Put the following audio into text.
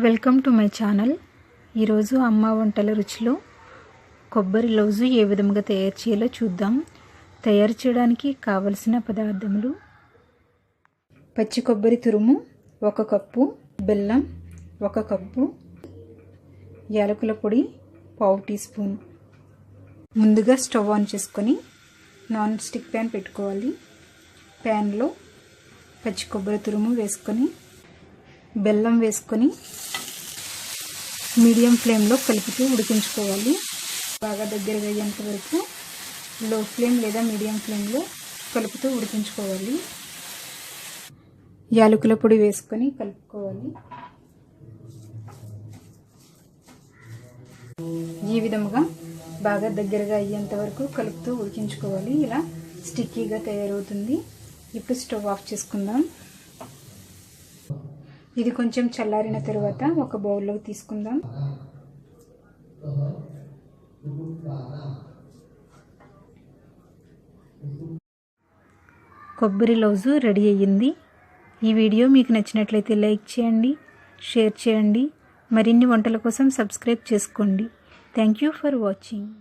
Welcome to my channel. ఈరోజు అమ్మ వంటల రుచిలో కొబ్బరి లౌజు ఏ విధంగా తయారు చేయాలో చూద్దాం. తయారు చేయడానికి కావలసిన పదార్థములు: పచ్చి కొబ్బరి తురుము 1 కప్పు, బెల్లం 1 కప్పు, యాలకుల పొడి 1/2 టీ స్పూన్. ముందుగా స్టవ్ ఆన్ చేసుకొని నాన్ స్టిక్ ప్యాన్ పెట్టుకోవాలి. ప్యాన్లో పచ్చి కొబ్బరి తురుము వేసుకొని బెల్లం వేసుకొని మీడియం ఫ్లేమ్లో కలుపుతూ ఉడికించుకోవాలి. బాగా దగ్గరగా అయ్యేంత వరకు లో ఫ్లేమ్ లేదా మీడియం ఫ్లేమ్లో కలుపుతూ ఉడికించుకోవాలి. యాలకుల పొడి వేసుకొని కలుపుకోవాలి. ఈ విధంగా బాగా దగ్గరగా అయ్యేంత వరకు కలుపుతూ ఉడికించుకోవాలి. ఇలా స్టిక్కీగా తయారవుతుంది. ఇప్పుడు స్టవ్ ఆఫ్ చేసుకుందాం. ఇది కొంచెం చల్లారిన తర్వాత ఒక బౌల్లోకి తీసుకుందాం. కొబ్బరి లౌజు రెడీ అయ్యింది. ఈ వీడియో మీకు నచ్చినట్లయితే లైక్ చేయండి, షేర్ చేయండి. మరిన్ని వంటల కోసం సబ్స్క్రైబ్ చేసుకోండి. Thank you for watching.